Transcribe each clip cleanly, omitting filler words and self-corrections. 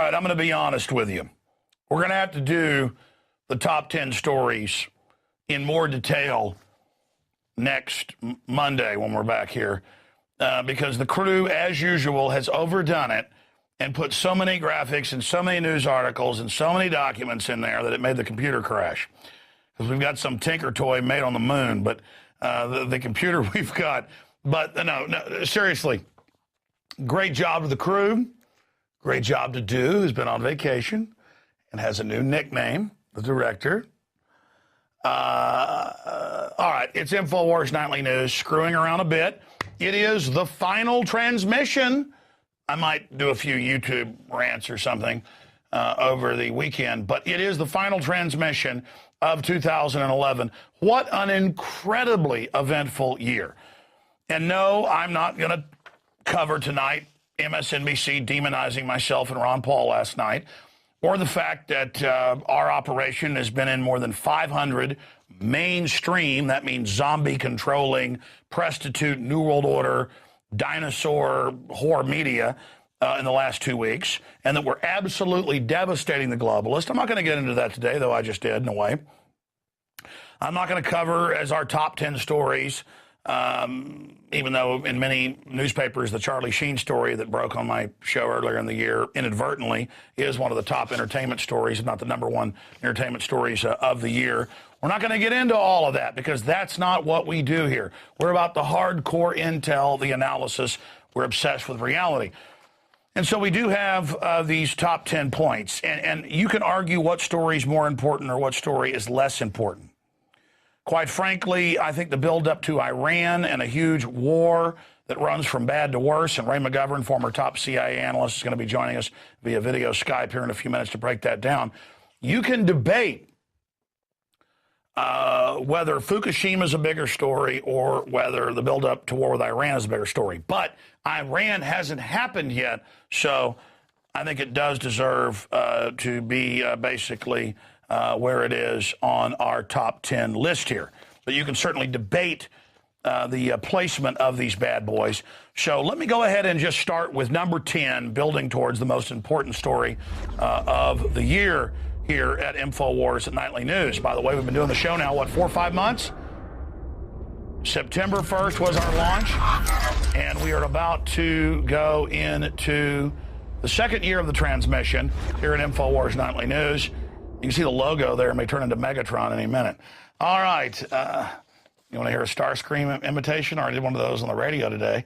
right, I'm going to be honest with you. We're going to have to do the top 10 stories in more detail next Monday when we're back here because the crew, as usual, has overdone it and put so many graphics and so many news articles and so many documents in there that it made the computer crash. Because we've got some tinker toy made on the moon, but the computer we've got. But no, seriously, great job to the crew. Great job to Do, who's been on vacation and has a new nickname, the director. All right, it's Infowars Nightly News, screwing around a bit. It is the final transmission. I might do a few YouTube rants or something over the weekend, but it is the final transmission of 2011. What an incredibly eventful year. And no, I'm not going to cover tonight MSNBC demonizing myself and Ron Paul last night, or the fact that our operation has been in more than 500 mainstream, that means zombie-controlling, prostitute, New World Order, dinosaur, whore media in the last 2 weeks, and that we're absolutely devastating the globalists. I'm not going to get into that today, though I just did in a way. I'm not going to cover as our top 10 stories, even though in many newspapers, the Charlie Sheen story that broke on my show earlier in the year inadvertently is one of the top entertainment stories, if not the number one entertainment stories of the year. We're not going to get into all of that because that's not what we do here. We're about the hardcore intel, the analysis. We're obsessed with reality. And so we do have these top 10 points. And you can argue what story is more important or what story is less important. Quite frankly, I think the buildup to Iran and a huge war that runs from bad to worse, and Ray McGovern, former top CIA analyst, is going to be joining us via video Skype here in a few minutes to break that down. You can debate whether Fukushima is a bigger story or whether the buildup to war with Iran is a bigger story. But Iran hasn't happened yet, so I think it does deserve to be basically where it is on our top 10 list here. But you can certainly debate the placement of these bad boys. So let me go ahead and just start with number 10, building towards the most important story of the year here at Infowars at Nightly News. By the way, we've been doing the show now, 4 or 5 months? September 1st was our launch, and we are about to go into the second year of the transmission here at Infowars Nightly News. You can see the logo there. It may turn into Megatron any minute. All right. You want to hear a Starscream imitation? Or I did one of those on the radio today.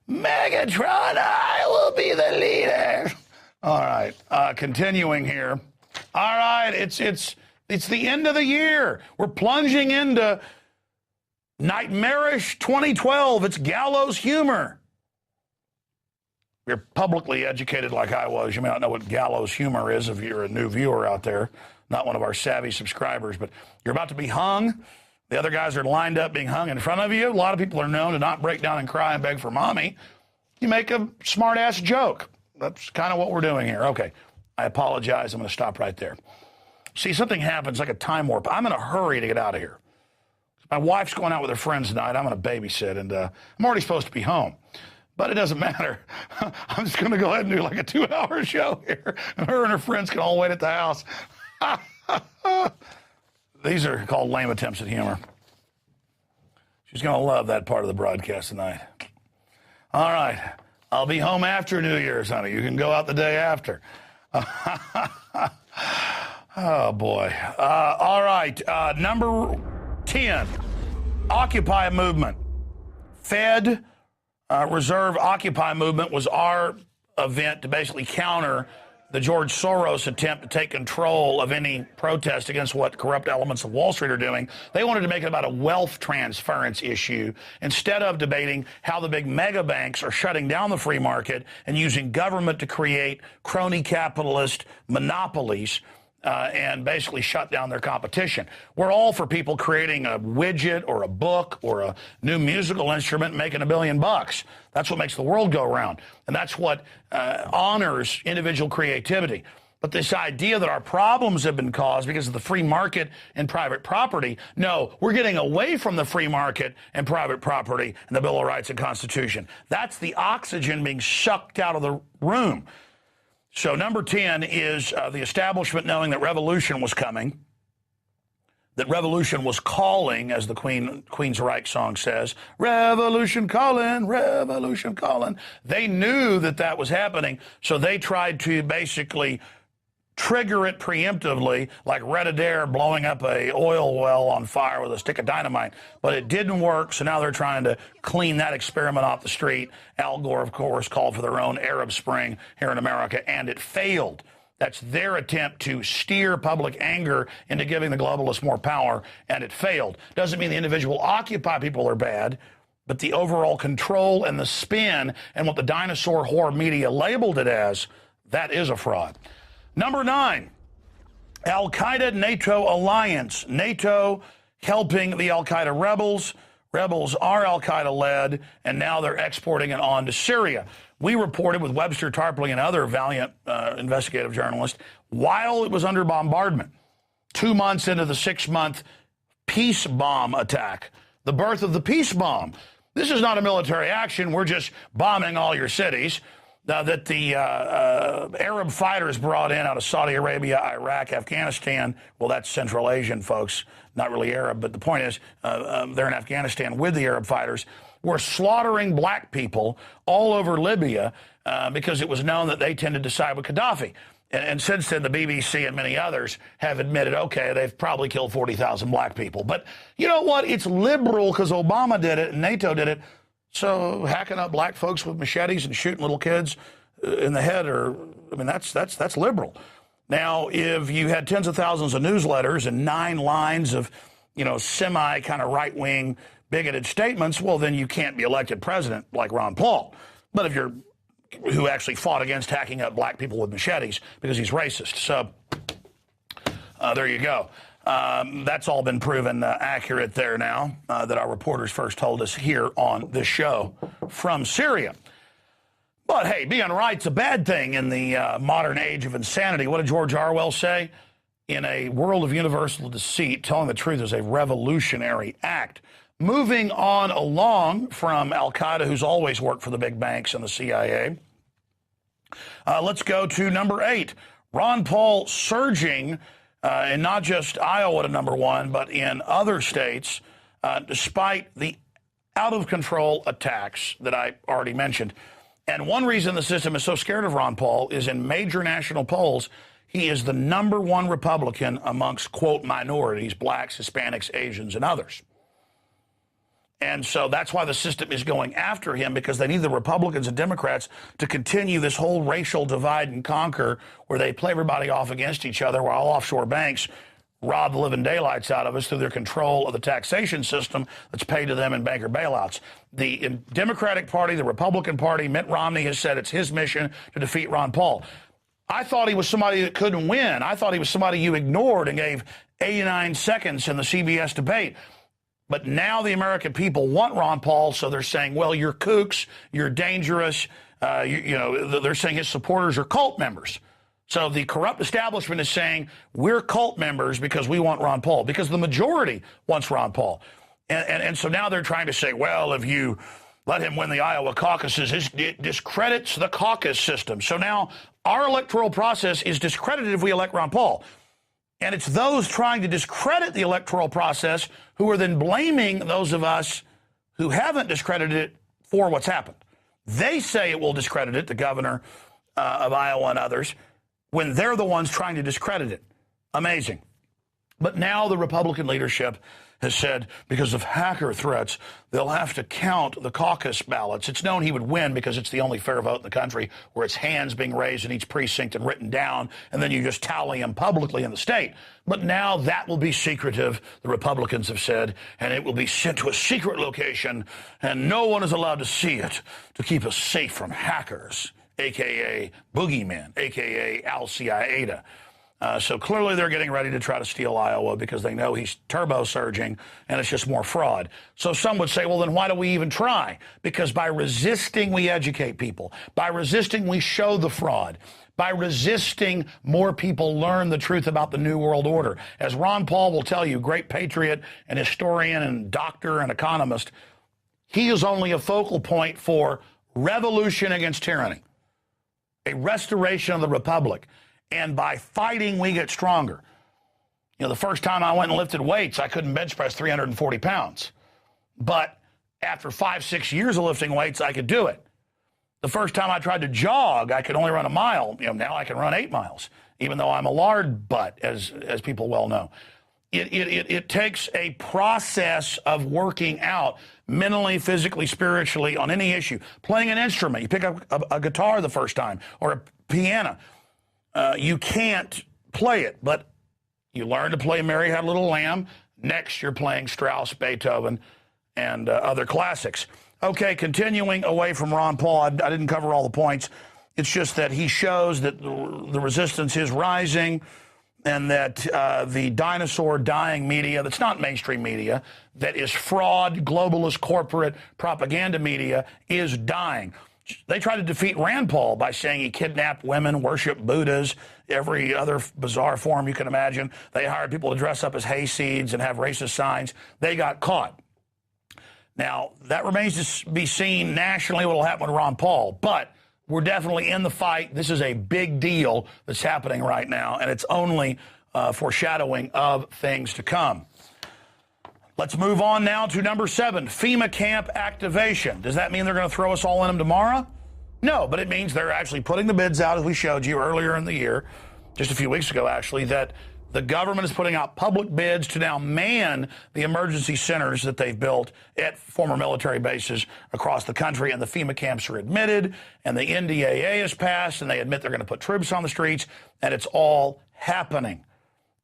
Megatron, I will be the leader. All right. Continuing here. All right. It's the end of the year. We're plunging into nightmarish 2012. It's gallows humor. You're publicly educated like I was. You may not know what gallows humor is if you're a new viewer out there, not one of our savvy subscribers, but you're about to be hung. The other guys are lined up being hung in front of you. A lot of people are known to not break down and cry and beg for mommy. You make a smart-ass joke. That's kind of what we're doing here. Okay, I apologize. I'm going to stop right there. See, something happens like a time warp. I'm in a hurry to get out of here. My wife's going out with her friends tonight. I'm going to babysit, and I'm already supposed to be home. But it doesn't matter. I'm just going to go ahead and do like a 2-hour show here. Her and her friends can all wait at the house. These are called lame attempts at humor. She's going to love that part of the broadcast tonight. All right. I'll be home after New Year's, honey. You can go out the day after. Oh, boy. All right. Number 10, Occupy movement. Fed Reserve Occupy movement was our event to basically counter the George Soros attempt to take control of any protest against what corrupt elements of Wall Street are doing. They wanted to make it about a wealth transference issue instead of debating how the big mega banks are shutting down the free market and using government to create crony capitalist monopolies and basically shut down their competition. We're all for people creating a widget or a book or a new musical instrument and making $1 billion. That's what makes the world go round. And that's what honors individual creativity. But this idea that our problems have been caused because of the free market and private property, no, we're getting away from the free market and private property and the Bill of Rights and Constitution. That's the oxygen being sucked out of the room. So number 10 is the establishment knowing that revolution was coming, that revolution was calling, as the Queen's Reich song says, revolution calling, revolution calling. They knew that that was happening, so they tried to basically trigger it preemptively, like Red Adair blowing up a oil well on fire with a stick of dynamite. But it didn't work, so now they're trying to clean that experiment off the street. Al Gore, of course, called for their own Arab Spring here in America, and it failed. That's their attempt to steer public anger into giving the globalists more power, and it failed. Doesn't mean the individual Occupy people are bad, but the overall control and the spin and what the dinosaur whore media labeled it as, that is a fraud. Number 9, Al-Qaeda-NATO alliance. NATO helping the Al-Qaeda rebels. Rebels are Al-Qaeda-led, and now they're exporting it on to Syria. We reported with Webster Tarpley and other valiant investigative journalists while it was under bombardment, 2 months into the 6-month peace bomb attack, the birth of the peace bomb. This is not a military action. We're just bombing all your cities. That the Arab fighters brought in out of Saudi Arabia, Iraq, Afghanistan. Well, that's Central Asian folks, not really Arab. But the point is, they're in Afghanistan with the Arab fighters. Were slaughtering black people all over Libya because it was known that they tended to side with Gaddafi. And since then, the BBC and many others have admitted, okay, they've probably killed 40,000 black people. But you know what? It's liberal because Obama did it and NATO did it. So hacking up black folks with machetes and shooting little kids in the head, that's liberal. Now, if you had tens of thousands of newsletters and 9 lines of, semi kind of right-wing bigoted statements, well, then you can't be elected president like Ron Paul. But if you're who actually fought against hacking up black people with machetes because he's racist. So there you go. That's all been proven accurate there now that our reporters first told us here on this show from Syria. But hey, being right's a bad thing in the modern age of insanity. What did George Orwell say? In a world of universal deceit, telling the truth is a revolutionary act. Moving on along from Al-Qaeda, who's always worked for the big banks and the CIA. Let's go to number 8. Ron Paul surging in not just Iowa to number 1, but in other states, despite the out-of-control attacks that I already mentioned. And one reason the system is so scared of Ron Paul is in major national polls, he is the number 1 Republican amongst, quote, minorities, blacks, Hispanics, Asians, and others. And so that's why the system is going after him, because they need the Republicans and Democrats to continue this whole racial divide and conquer where they play everybody off against each other while offshore banks rob the living daylights out of us through their control of the taxation system that's paid to them in banker bailouts. The Democratic Party, the Republican Party, Mitt Romney has said it's his mission to defeat Ron Paul. I thought he was somebody that couldn't win. I thought he was somebody you ignored and gave 89 seconds in the CBS debate. But now the American people want Ron Paul, so they're saying, well, you're kooks, you're dangerous. They're saying his supporters are cult members. So the corrupt establishment is saying we're cult members because we want Ron Paul, because the majority wants Ron Paul. And so now they're trying to say, well, if you let him win the Iowa caucuses, it discredits the caucus system. So now our electoral process is discredited if we elect Ron Paul. And it's those trying to discredit the electoral process who are then blaming those of us who haven't discredited it for what's happened. They say it will discredit it, the governor of Iowa and others, when they're the ones trying to discredit it. Amazing. But now the Republican leadership has said because of hacker threats, they'll have to count the caucus ballots. It's known he would win because it's the only fair vote in the country where it's hands being raised in each precinct and written down, and then you just tally them publicly in the state. But now that will be secretive, the Republicans have said, and it will be sent to a secret location, and no one is allowed to see it to keep us safe from hackers, a.k.a. boogeymen, a.k.a. Al-Qaeda. So clearly they're getting ready to try to steal Iowa because they know he's turbo surging and it's just more fraud. So some would say, well, then why do we even try? Because by resisting, we educate people. By resisting, we show the fraud. By resisting, more people learn the truth about the New World Order. As Ron Paul will tell you, great patriot and historian and doctor and economist, he is only a focal point for revolution against tyranny, a restoration of the republic. And by fighting, we get stronger. You know, the first time I went and lifted weights, I couldn't bench press 340 pounds. But after 5-6 years of lifting weights, I could do it. The first time I tried to jog, I could only run a mile. You know, now I can run 8 miles, even though I'm a lard butt, as people well know. It takes a process of working out mentally, physically, spiritually on any issue. Playing an instrument, you pick up a guitar the first time or a piano. You can't play it, but you learn to play Mary Had a Little Lamb. Next, you're playing Strauss, Beethoven, and other classics. Okay, continuing away from Ron Paul, I didn't cover all the points. It's just that he shows that the resistance is rising and that the dinosaur dying media, that's not mainstream media, that is fraud, globalist, corporate propaganda media, is dying. They tried to defeat Rand Paul by saying he kidnapped women, worshiped Buddhas, every other bizarre form you can imagine. They hired people to dress up as hayseeds and have racist signs. They got caught. Now, that remains to be seen nationally what will happen with Ron Paul, but we're definitely in the fight. This is a big deal that's happening right now, and it's only foreshadowing of things to come. Let's move on now to number 7, FEMA camp activation. Does that mean they're going to throw us all in them tomorrow? No, but it means they're actually putting the bids out, as we showed you earlier in the year, just a few weeks ago actually, that the government is putting out public bids to now man the emergency centers that they've built at former military bases across the country, and the FEMA camps are admitted, and the NDAA is passed, and they admit they're going to put troops on the streets, and it's all happening.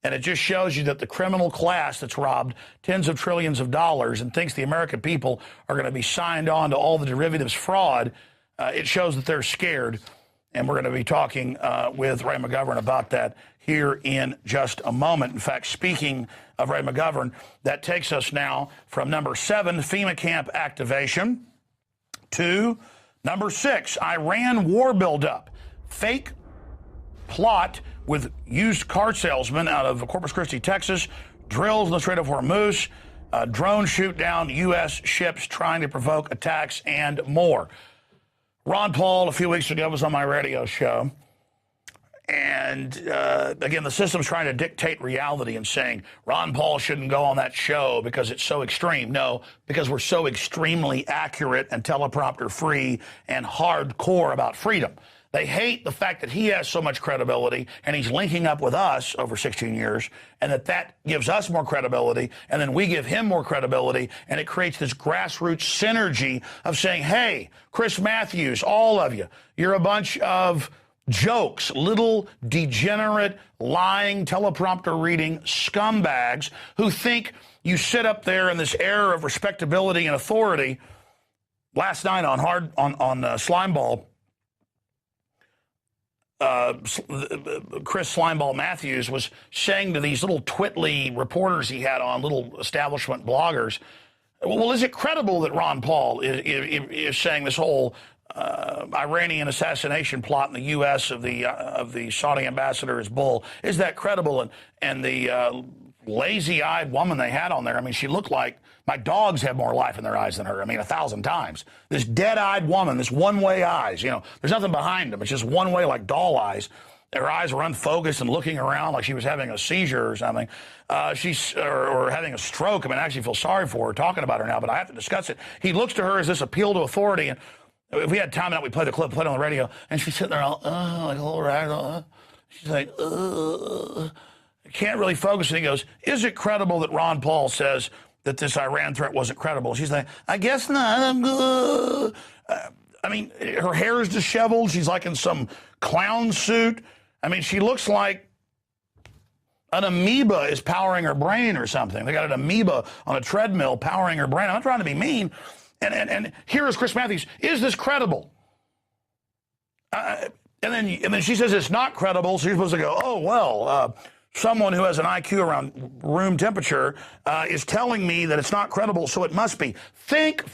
And it just shows you that the criminal class that's robbed tens of trillions of dollars and thinks the American people are going to be signed on to all the derivatives fraud, it shows that they're scared. And we're going to be talking with Ray McGovern about that here in just a moment. In fact, speaking of Ray McGovern, that takes us now from number 7, FEMA camp activation, to number 6, Iran war buildup. Fake plot with used car salesmen out of Corpus Christi, Texas, drills in the Strait of Hormuz, drone shoot down U.S. ships trying to provoke attacks, and more. Ron Paul, a few weeks ago, was on my radio show. And again, the system's trying to dictate reality and saying Ron Paul shouldn't go on that show because it's so extreme. No, because we're so extremely accurate and teleprompter free and hardcore about freedom. They hate the fact that he has so much credibility and he's linking up with us over 16 years, and that gives us more credibility, and then we give him more credibility, and it creates this grassroots synergy of saying, hey, Chris Matthews, all of you, you're a bunch of jokes, little degenerate, lying, teleprompter reading scumbags who think you sit up there in this air of respectability and authority. Last night on Slimeball, Chris Slimeball Matthews was saying to these little twitly reporters he had on, little establishment bloggers, well, is it credible that Ron Paul is saying this whole Iranian assassination plot in the U.S. of the Saudi ambassador is bull? Is that credible? And the lazy-eyed woman they had on there, I mean, she looked like my dogs have more life in their eyes than her. I mean, 1,000 times. This dead-eyed woman, this one-way eyes, you know, there's nothing behind them. It's just one way like doll eyes. Her eyes were unfocused and looking around like she was having a seizure or something. Or having a stroke. I mean, I actually feel sorry for her talking about her now, but I have to discuss it. He looks to her as this appeal to authority, and if we had time out, we'd play the clip, play it on the radio, and she's sitting there all, like a little rag. She's like, can't really focus. And he goes, is it credible that Ron Paul says that this Iran threat wasn't credible? She's like, I guess not. I'm good. I mean, her hair is disheveled. She's like in some clown suit. I mean, she looks like an amoeba is powering her brain or something. They got an amoeba on a treadmill powering her brain. I'm not trying to be mean. And here is Chris Matthews. Is this credible? And then she says it's not credible, so you're supposed to go, oh, well, someone who has an IQ around room temperature is telling me that it's not credible, so it must be. Think